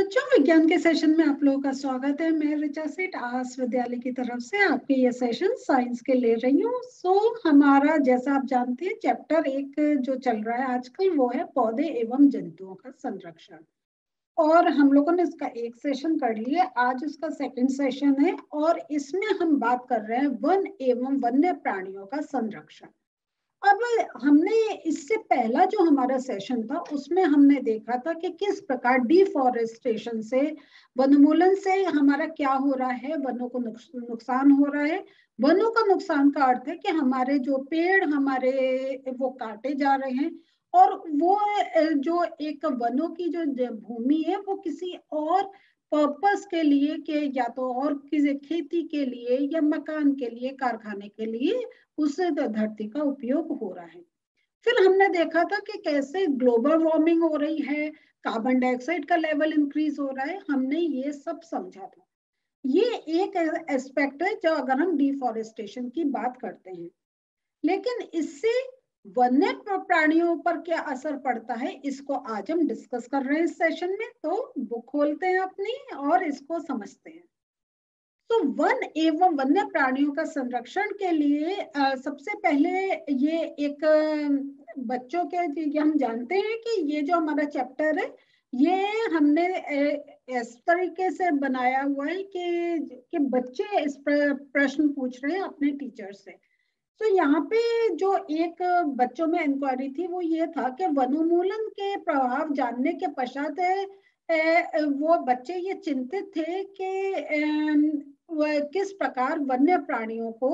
बच्चों, विज्ञान के सेशन में आप लोगों का स्वागत है। मैं ऋचा सेठ आस विद्यालय की तरफ से आपके ये सेशन साइंस के ले रही हूँ। हमारा जैसा आप जानते हैं चैप्टर 1 जो चल रहा है आजकल वो है पौधे एवं जंतुओं का संरक्षण। और हम लोगों ने इसका एक सेशन कर लिया, आज उसका सेकंड सेशन है और इसमें हम बात कर रहे हैं वन एवं वन्य प्राणियों का संरक्षण। अब हमने इससे पहला जो हमारा सेशन था उसमें हमने देखा था कि किस प्रकार डिफॉरेस्टेशन से, वनोन्मूलन से हमारा क्या हो रहा है, वनों को नुकसान हो रहा है। वनों का नुकसान का अर्थ है कि हमारे जो पेड़ हमारे वो काटे जा रहे हैं और वो जो एक वनों की जो भूमि है वो किसी और पर्पस के लिए के या तो और किसी खेती के लिए या मकान के लिए, कारखाने के लिए उस धरती का उपयोग हो रहा है। फिर हमने देखा था कि कैसे ग्लोबल वार्मिंग हो रही है, कार्बन डाइऑक्साइड का लेवल इंक्रीज हो रहा है, हमने ये सब समझा था। ये एक एस्पेक्ट है जो अगर हम डिफॉरेस्टेशन की बात करते हैं, लेकिन इससे वन्य प्राणियों पर क्या असर पड़ता है इसको आज हम डिस्कस कर रहे हैं इस सेशन में। तो बुक खोलते हैं अपनी और इसको समझते हैं। तो वन एवं वन्य प्राणियों का संरक्षण के लिए सबसे पहले ये एक बच्चों के ये हम जानते हैं कि ये जो हमारा चैप्टर है ये हमने इस तरीके से बनाया हुआ है कि बच्चे इस प्रश्न पूछ रहे हैं अपने टीचर से। तो यहाँ पे जो एक बच्चों में इंक्वायरी थी वो ये था कि वनोन्मूलन के प्रभाव जानने के पश्चात वो बच्चे ये चिंतित थे कि किस प्रकार वन्य प्राणियों को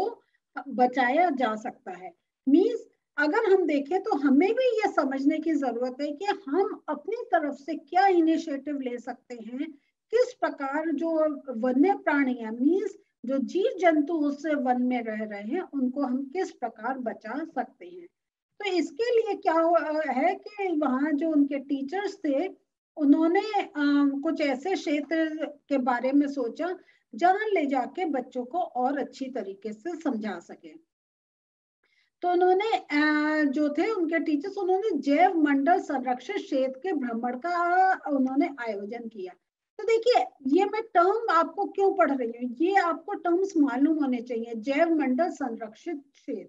बचाया जा सकता है। मीन्स अगर हम देखें तो हमें भी ये समझने की जरूरत है कि हम अपनी तरफ से क्या इनिशिएटिव ले सकते हैं, किस प्रकार जो वन्य प्राणी है मीन्स जो जीव जंतु उस वन में रह रहे हैं उनको हम किस प्रकार बचा सकते हैं। तो इसके लिए क्या है कि वहाँ जो उनके टीचर्स थे उन्होंने कुछ ऐसे क्षेत्र के बारे में सोचा जहाँ ले जाके बच्चों को और अच्छी तरीके से समझा सके। तो उन्होंने जो थे उनके टीचर्स उन्होंने जैव मंडल संरक्षित क्षेत्र के भ्रमण का उन्होंने आयोजन किया। तो देखिए ये मैं टर्म आपको क्यों पढ़ रही हूँ, ये आपको टर्म्स मालूम होने चाहिए। जैव मंडल संरक्षित क्षेत्र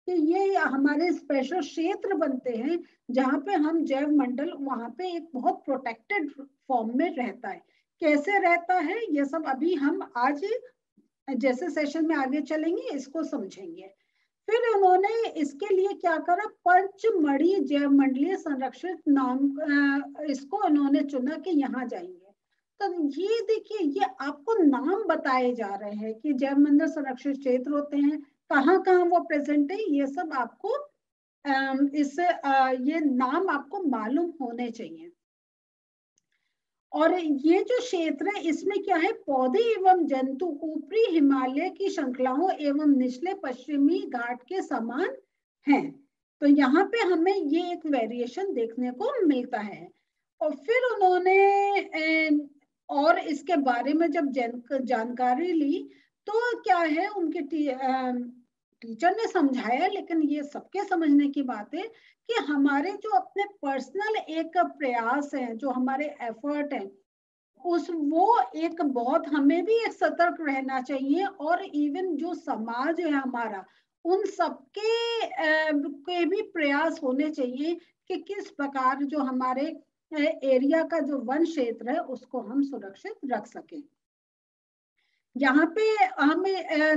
कि ये हमारे स्पेशल क्षेत्र बनते हैं जहाँ पे हम जैव मंडल वहां पे एक बहुत प्रोटेक्टेड फॉर्म में रहता है। कैसे रहता है ये सब अभी हम आज जैसे सेशन में आगे चलेंगे इसको समझेंगे। फिर उन्होंने इसके लिए क्या करा, पंचमढ़ी जैव मंडलीय संरक्षित नाम इसको उन्होंने चुना कि यहाँ जाएंगे। तो ये देखिए ये आपको नाम बताए जा रहे हैं कि जैव मंडल संरक्षित क्षेत्र होते हैं, कहाँ कहाँ वो प्रेजेंट है, ये सब आपको ये नाम आपको मालूम होने चाहिए। और ये जो क्षेत्र है इसमें क्या है, पौधे एवं जंतु ऊपरी हिमालय की श्रृंखलाओं एवं निचले पश्चिमी घाट के समान हैं। तो यहाँ पे हमें ये एक वेरिएशन देखने को मिलता है। और फिर उन्होंने और इसके बारे में जब जानकारी ली तो क्या है उनके टीचर ने समझाया, लेकिन ये सबके समझने की बात है कि हमारे जो अपने पर्सनल एक प्रयास है, जो हमारे एफर्ट है उस वो एक बहुत हमें भी एक सतर्क रहना चाहिए। और इवन जो समाज है हमारा उन सबके के भी प्रयास होने चाहिए कि किस प्रकार जो हमारे एरिया का जो वन क्षेत्र है उसको हम सुरक्षित रख सकें। यहाँ पे हम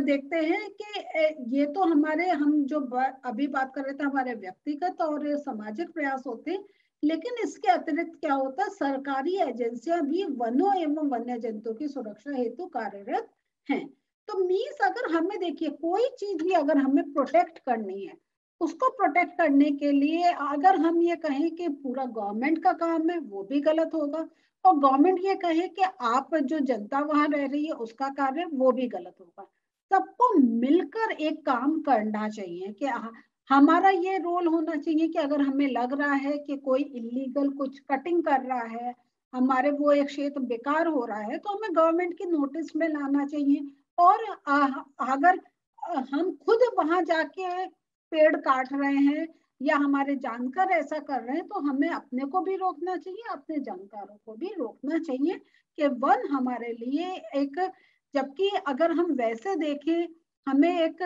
देखते हैं कि ये तो हमारे हम जो अभी बात कर रहे थे हमारे व्यक्तिगत और सामाजिक प्रयास होते हैं, लेकिन इसके अतिरिक्त क्या होता है, सरकारी एजेंसियां भी वनों एवं वन्य जंतु की सुरक्षा हेतु कार्यरत हैं। तो मीन्स अगर हमें देखिए कोई चीज भी अगर हमें प्रोटेक्ट करनी है, उसको प्रोटेक्ट करने के लिए अगर हम ये कहें कि पूरा गवर्नमेंट का काम है वो भी गलत होगा, और गवर्नमेंट ये कहे कि आप जो जनता वहां रह रही है उसका कार्य वो भी गलत होगा। सबको मिलकर एक काम करना चाहिए कि हमारा ये रोल होना चाहिए कि अगर हमें लग रहा है कि कोई इलीगल कुछ कटिंग कर रहा है, हमारे वो एक क्षेत्र बेकार हो रहा है, तो हमें गवर्नमेंट की नोटिस में लाना चाहिए। और अगर हम खुद वहां जाके पेड़ काट रहे हैं या हमारे जानकार ऐसा कर रहे हैं, तो हमें अपने को भी रोकना चाहिए, अपने जानकारों को भी रोकना चाहिए कि वन हमारे लिए एक, जबकि अगर हम वैसे देखें, हमें एक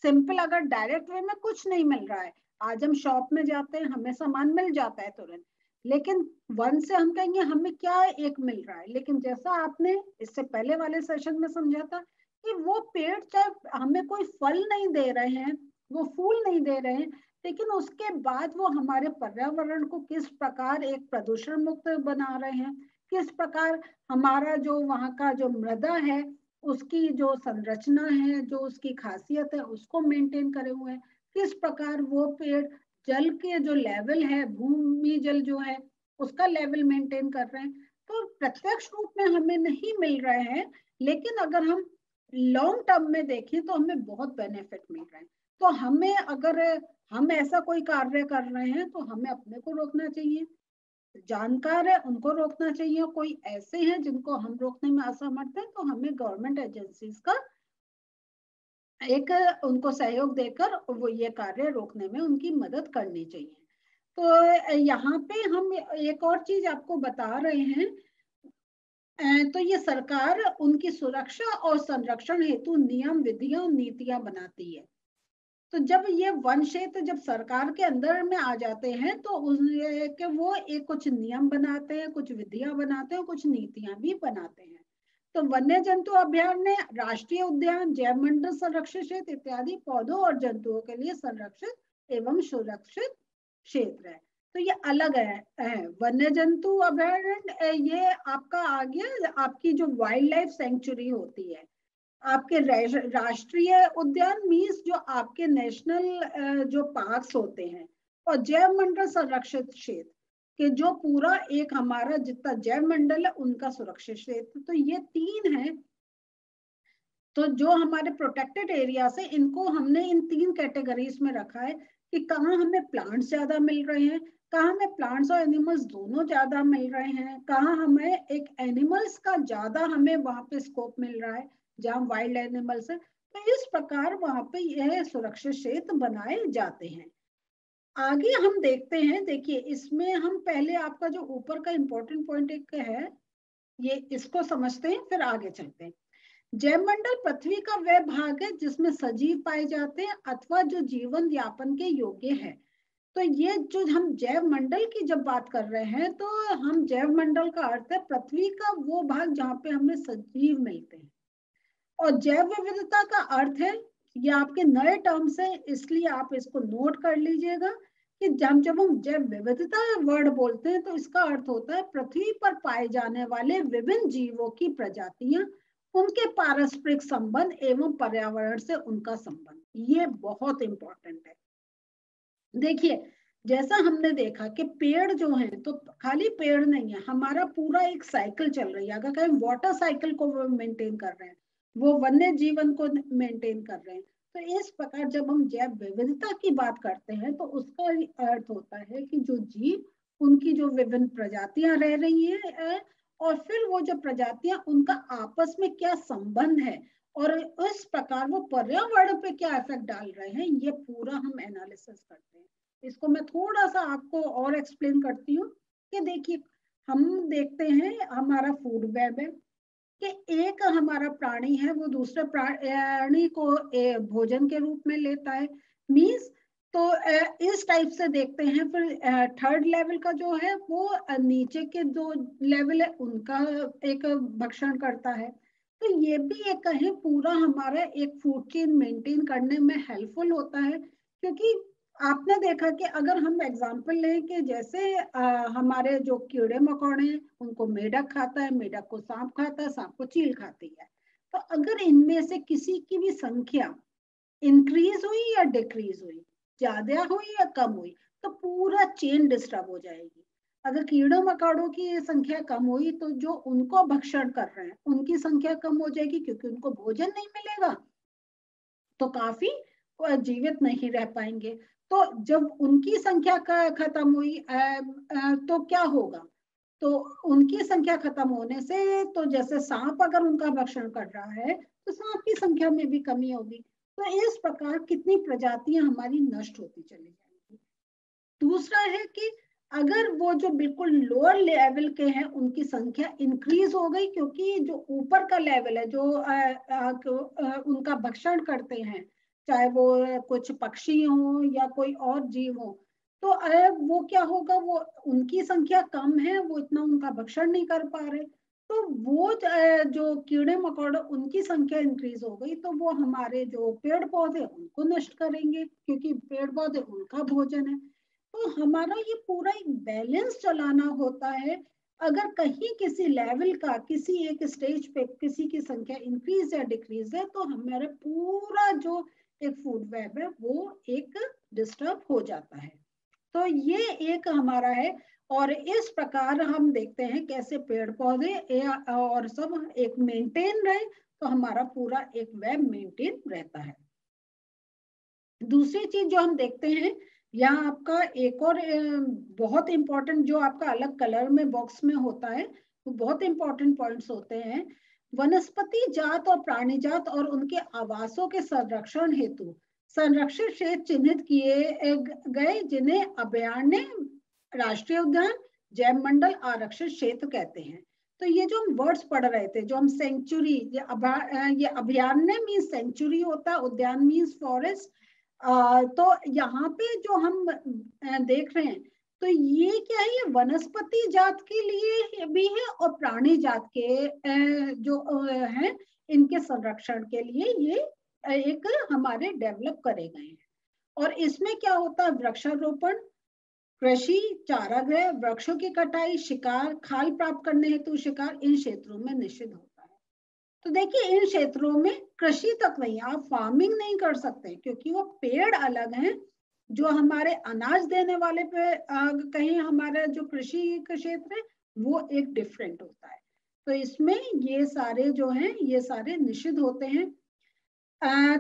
सिंपल अगर डायरेक्ट वे में कुछ नहीं मिल रहा है, आज हम शॉप में जाते हैं, हमें सामान मिल जाता है तुरंत, लेकिन वन से हम कहेंगे हमें क्या एक मिल रहा है, लेकिन जैसा आपने इससे पहले वाले सेशन में समझा था कि वो पेड़ चाहे हमें कोई फल नहीं दे रहे हैं, वो फूल नहीं दे रहे हैं, लेकिन उसके बाद वो हमारे पर्यावरण को किस प्रकार एक प्रदूषण मुक्त बना रहे हैं, किस प्रकार हमारा जो वहाँ का जो मृदा है उसकी जो संरचना है, जो उसकी खासियत है उसको मेंटेन करे हुए हैं, किस प्रकार वो पेड़ जल के जो लेवल है, भूमि जल जो है उसका लेवल मेंटेन कर रहे हैं। तो प्रत्यक्ष रूप में हमें नहीं मिल रहे हैं, लेकिन अगर हम लॉन्ग टर्म में देखें तो हमें बहुत बेनिफिट मिल रहा है। तो हमें अगर हम ऐसा कोई कार्य कर रहे हैं तो हमें अपने को रोकना चाहिए, जानकार है उनको रोकना चाहिए, कोई ऐसे हैं जिनको हम रोकने में असमर्थ हैं तो हमें गवर्नमेंट एजेंसीज का एक उनको सहयोग देकर वो ये कार्य रोकने में उनकी मदद करनी चाहिए। तो यहाँ पे हम एक और चीज आपको बता रहे हैं, तो ये सरकार उनकी सुरक्षा और संरक्षण हेतु नियम, विधियां और नीतियां बनाती है। तो जब ये वन क्षेत्र जब सरकार के अंदर में आ जाते हैं तो के वो एक कुछ नियम बनाते हैं, कुछ विधियां बनाते हैं, कुछ नीतियां भी बनाते हैं। तो वन्य जंतु अभयारण्य, राष्ट्रीय उद्यान, जैव मंडल संरक्षित क्षेत्र इत्यादि पौधों और जंतुओं के लिए संरक्षित एवं सुरक्षित क्षेत्र है। तो ये अलग है। वन्य जंतु अभयारण्य ये आपका आ गया, आपकी जो वाइल्ड लाइफ सेंचुरी होती है, आपके राष्ट्रीय उद्यान मीन्स जो आपके नेशनल जो पार्क्स होते हैं, और जैव मंडल संरक्षित क्षेत्र कि जो पूरा एक हमारा जितना जैव मंडल है उनका सुरक्षित क्षेत्र। तो ये तीन है। तो जो हमारे प्रोटेक्टेड एरिया से इनको हमने इन तीन कैटेगरीज में रखा है कि कहाँ हमें प्लांट्स ज्यादा मिल रहे हैं, कहाँ हमें प्लांट्स और एनिमल्स दोनों ज्यादा मिल रहे हैं, कहाँ हमें एक एनिमल्स का ज्यादा हमें वहां पे स्कोप मिल रहा है जहाँ वाइल्ड एनिमल्स है। तो इस प्रकार वहां पे यह सुरक्षित क्षेत्र बनाए जाते हैं। आगे हम देखते हैं, देखिए इसमें हम पहले आपका जो ऊपर का इंपॉर्टेंट पॉइंट एक है ये इसको समझते हैं, फिर आगे चलते हैं। जैव मंडल पृथ्वी का वह भाग है जिसमें सजीव पाए जाते हैं अथवा जो जीवन यापन के योग्य है। तो ये जो हम जैव मंडल की जब बात कर रहे हैं तो हम जैव मंडल का अर्थ है पृथ्वी का वो भाग जहाँ पे हमें सजीव मिलते हैं। और जैव विविधता का अर्थ है, ये आपके नए टर्म्स है इसलिए आप इसको नोट कर लीजिएगा कि जब हम जैव विविधता वर्ड बोलते हैं तो इसका अर्थ होता है पृथ्वी पर पाए जाने वाले विभिन्न जीवों की प्रजातियां, उनके पारस्परिक संबंध एवं पर्यावरण से उनका संबंध। ये बहुत इंपॉर्टेंट है। देखिए जैसा हमने देखा कि पेड़ जो है तो खाली पेड़ नहीं है, हमारा पूरा एक साइकिल चल रही है। अगर कहीं वाटर साइकिल को वो मेंटेन कर रहे हैं, वो वन्य जीवन को मेंटेन कर रहे हैं। तो इस प्रकार जब हम जैव विविधता की बात करते हैं तो उसका अर्थ होता है कि जो जीव उनकी जो विभिन्न प्रजातियां रह रही हैं, और फिर वो जो प्रजातियां उनका आपस में क्या संबंध है और इस प्रकार वो पर्यावरण पे क्या इफेक्ट डाल रहे हैं, ये पूरा हम एनालिसिस करते हैं। इसको मैं थोड़ा सा आपको और एक्सप्लेन करती हूँ कि देखिए हम देखते हैं हमारा फूड वेब है कि एक हमारा प्राणी है वो दूसरे प्राणी को भोजन के रूप में लेता है, मीन्स तो इस टाइप से देखते हैं। फिर थर्ड लेवल का जो है वो नीचे के जो लेवल है उनका एक भक्षण करता है। तो ये भी एक कहें पूरा हमारा एक फूड चेन मेंटेन करने में हेल्पफुल होता है। क्योंकि आपने देखा कि अगर हम एग्जांपल लें कि जैसे हमारे जो कीड़े मकोड़े हैं उनको मेढक खाता है, मेढक को सांप खाता है, सांप को चील खाती है। तो अगर इनमें से किसी की भी संख्या इंक्रीज हुई या डिक्रीज हुई, ज्यादा हुई या कम हुई, तो पूरा चेन डिस्टर्ब हो जाएगी। अगर कीड़े मकोड़ों की संख्या कम हुई तो जो उनको भक्षण कर रहे हैं उनकी संख्या कम हो जाएगी, क्योंकि उनको भोजन नहीं मिलेगा तो काफी जीवित नहीं रह पाएंगे। तो जब उनकी संख्या का खत्म हुई तो क्या होगा, तो उनकी संख्या खत्म होने से तो जैसे सांप अगर उनका भक्षण कर रहा है तो सांप की संख्या में भी कमी होगी। तो इस प्रकार कितनी प्रजातियां हमारी नष्ट होती चली जाएंगी। दूसरा है कि अगर वो जो बिल्कुल लोअर लेवल के हैं उनकी संख्या इंक्रीज हो गई, क्योंकि जो ऊपर का लेवल है जो उनका भक्षण करते हैं, चाहे वो कुछ पक्षी हो या कोई और जीव हो, तो वो क्या होगा, वो उनकी संख्या कम है, वो इतना उनका भक्षण नहीं कर पा रहे, तो वो जो कीड़े मकोड़े उनकी संख्या इंक्रीज हो गई, तो वो हमारे जो पेड़ पौधे उनको नष्ट करेंगे, क्योंकि पेड़ पौधे उनका भोजन है। तो हमारा ये पूरा एक बैलेंस चलाना होता है। अगर कहीं किसी लेवल का, किसी एक स्टेज पे किसी की संख्या इंक्रीज या डिक्रीज है, तो हमारा पूरा जो एक फूड वेब है वो एक डिस्टर्ब हो जाता है। तो ये एक हमारा है, और इस प्रकार हम देखते हैं कैसे पेड़ पौधे और सब एक मेंटेन रहे, तो हमारा पूरा एक वेब मेंटेन रहता है। दूसरी चीज जो हम देखते हैं, यहाँ आपका एक और बहुत इंपॉर्टेंट जो आपका अलग कलर में बॉक्स में होता है, वो बहुत इंपॉर्टेंट पॉइंट्स होते हैं। वनस्पति जात और प्राणी जात और उनके आवासों के संरक्षण हेतु संरक्षित क्षेत्र चिन्हित किए गए, जिन्हें अभयारण्य, राष्ट्रीय उद्यान, जैव मंडल, आरक्षित क्षेत्र कहते हैं। तो ये जो हम वर्ड्स पढ़ रहे थे, जो हम सेंचुरी, ये अभयारण्य मीन्स सेंचुरी होता है, उद्यान मीन्स फॉरेस्ट। तो यहाँ पे जो हम देख रहे हैं, तो ये क्या है, ये वनस्पति जात के लिए भी है और प्राणी जात के जो हैं, इनके संरक्षण के लिए ये एक हमारे डेवलप करे गए हैं। और इसमें क्या होता है, वृक्षारोपण, कृषि, चारागाह, वृक्षों की कटाई, शिकार, खाल प्राप्त करने हेतु शिकार इन क्षेत्रों में निषिद्ध होता है। तो देखिए इन क्षेत्रों में कृषि तक नहीं, आप फार्मिंग नहीं कर सकते, क्योंकि वो पेड़ अलग हैं। जो हमारे अनाज देने वाले पे कहीं हमारा जो कृषि का क्षेत्र है वो एक डिफरेंट होता है। तो इसमें ये सारे जो हैं ये सारे निषिद्ध होते हैं।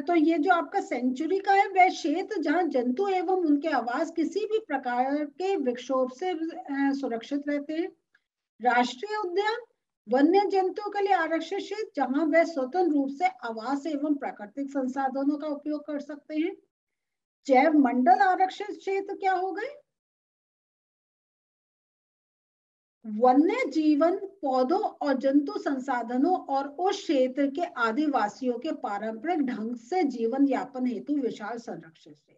तो ये जो आपका सेंचुरी का है वह क्षेत्र जहाँ जंतु एवं उनके आवास किसी भी प्रकार के विक्षोभ से सुरक्षित रहते हैं। राष्ट्रीय उद्यान, वन्य जंतुओं के लिए आरक्षित क्षेत्र जहां वह स्वतंत्र रूप से आवास एवं प्राकृतिक संसाधनों का उपयोग कर सकते हैं। जैव मंडल आरक्षित क्षेत्र क्या हो गए, वन्य जीवन, पौधों और जंतु संसाधनों और उस क्षेत्र के आदिवासियों के पारंपरिक ढंग से जीवन यापन हेतु विशाल संरक्षित क्षेत्र।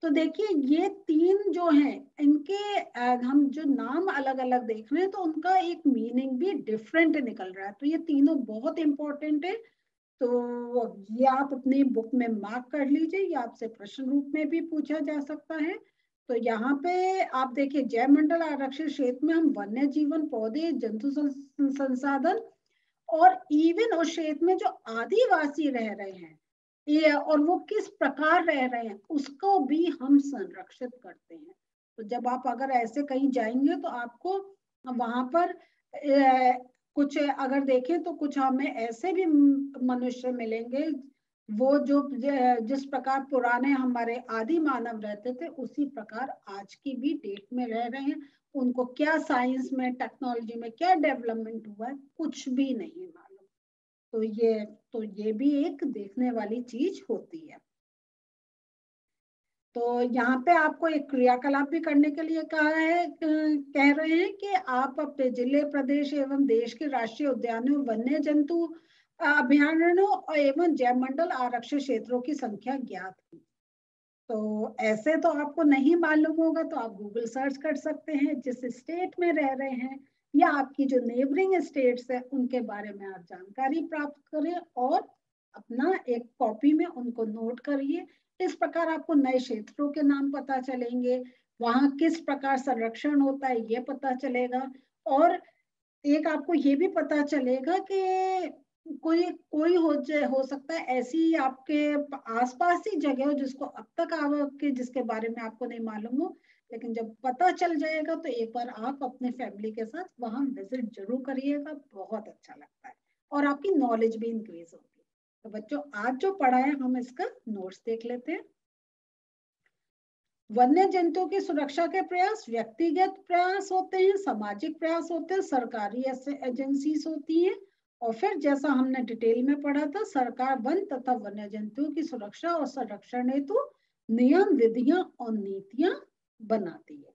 तो देखिए ये तीन जो हैं, इनके हम जो नाम अलग अलग देख रहे हैं, तो उनका एक मीनिंग भी डिफरेंट निकल रहा है। तो ये तीनों बहुत इंपॉर्टेंट है, तो ये आप अपनी बुक में मार्क कर लीजिए, ये आपसे प्रश्न रूप में भी पूछा जा सकता है। तो यहाँ पे आप देखिए जैव मंडल आरक्षित क्षेत्र में हम वन्य जीवन, पौधे, जंतु संसाधन और इवन उस क्षेत्र में जो आदिवासी रह रहे हैं ये और वो किस प्रकार रह रहे हैं उसको भी हम संरक्षित करते हैं। तो जब आप अगर ऐसे कहीं जाएंगे तो आपको वहां पर कुछ अगर देखें तो कुछ हमें ऐसे भी मनुष्य मिलेंगे वो जो जिस प्रकार पुराने हमारे आदि मानव रहते थे उसी प्रकार आज की भी डेट में रह रहे हैं। उनको क्या साइंस में, टेक्नोलॉजी में क्या डेवलपमेंट हुआ है कुछ भी नहीं मालूम। तो ये भी एक देखने वाली चीज होती है। तो यहाँ पे आपको एक क्रियाकलाप भी करने के लिए कहा है, कह रहे हैं कि आप अपने जिले, प्रदेश एवं देश के राष्ट्रीय उद्यानों, वन्य जंतु अभयारण्यों एवं जैव मंडल आरक्षित क्षेत्रों की संख्या ज्ञात की। तो ऐसे तो आपको नहीं मालूम होगा तो आप गूगल सर्च कर सकते हैं, जिस स्टेट में रह रहे हैं या आपकी जो नेबरिंग स्टेट्स है उनके बारे में आप जानकारी प्राप्त करें और अपना एक कॉपी में उनको नोट करिए। इस प्रकार आपको नए क्षेत्रों के नाम पता चलेंगे, वहां किस प्रकार संरक्षण होता है ये पता चलेगा, और एक आपको ये भी पता चलेगा कि कोई कोई हो सकता है ऐसी आपके आसपास ही जगह हो जिसको अब तक आपके जिसके बारे में आपको नहीं मालूम हो, लेकिन जब पता चल जाएगा तो एक बार आप अपने फैमिली के साथ वहां विजिट जरूर करिएगा, बहुत अच्छा लगता है और आपकी नॉलेज भी इंक्रीज होगी। तो बच्चों आज जो पढ़ा है हम इसका नोट्स देख लेते हैं। वन्य जंतुओं की सुरक्षा के प्रयास व्यक्तिगत प्रयास होते हैं, सामाजिक प्रयास होते हैं, सरकारी एजेंसीज होती हैं और फिर जैसा हमने डिटेल में पढ़ा था, सरकार वन तथा वन्य जंतुओं की सुरक्षा और संरक्षण हेतु नियम, विधियां और नीतियां बनाती है।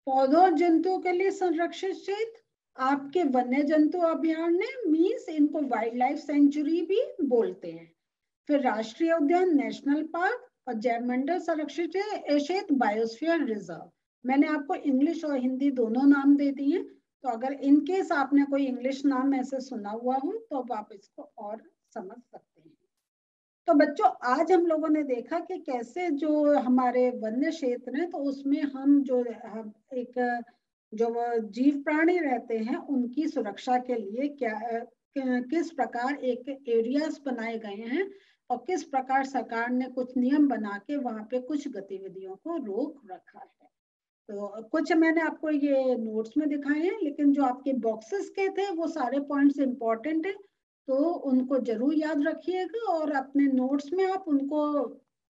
पौधों और जंतुओं के लिए संरक्षित क्षेत्र आपके वन्य जंतु अभयारण्य मीन्स इनको वाइल्ड लाइफ सेंचुरी भी बोलते हैं। फिर राष्ट्रीय उद्यान, नेशनल पार्क और जैव मंडल संरक्षित क्षेत्र, बायोस्फीयर रिजर्व। मैंने आपको इंग्लिश और हिंदी दोनों नाम दे दिए, तो अगर इन केस आपने कोई इंग्लिश नाम ऐसे सुना हुआ हो तो अब आप इसको और समझ सकते हैं। तो बच्चों, आज हम लोगों ने देखा कि कैसे जो हमारे वन्य क्षेत्र हैं, तो उसमें हम जो एक जो जीव प्राणी रहते हैं उनकी सुरक्षा के लिए क्या किस प्रकार एक एरियाज बनाए गए हैं और किस प्रकार सरकार ने कुछ नियम बना के वहां पे कुछ गतिविधियों को रोक रखा है। तो कुछ मैंने आपको ये नोट्स में दिखाए हैं, लेकिन जो आपके बॉक्सेस के थे वो सारे पॉइंट्स इंपॉर्टेंट है, तो उनको जरूर याद रखिएगा और अपने नोट्स में आप उनको,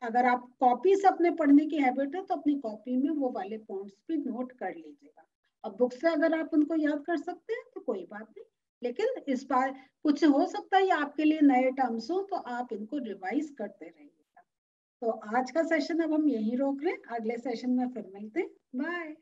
अगर आप कॉपी से अपने पढ़ने की हैबिट है तो अपनी कॉपी में वो वाले पॉइंट्स भी नोट कर लीजिएगा। और बुक से अगर आप उनको याद कर सकते हैं तो कोई बात नहीं, लेकिन इस बार कुछ हो सकता है ये आपके लिए नए टर्म्स हो, तो आप इनको रिवाइज करते रहिएगा। तो आज का सेशन अब हम यहीं रोक रहे हैं, अगले सेशन में फिर मिलते हैं। बाय।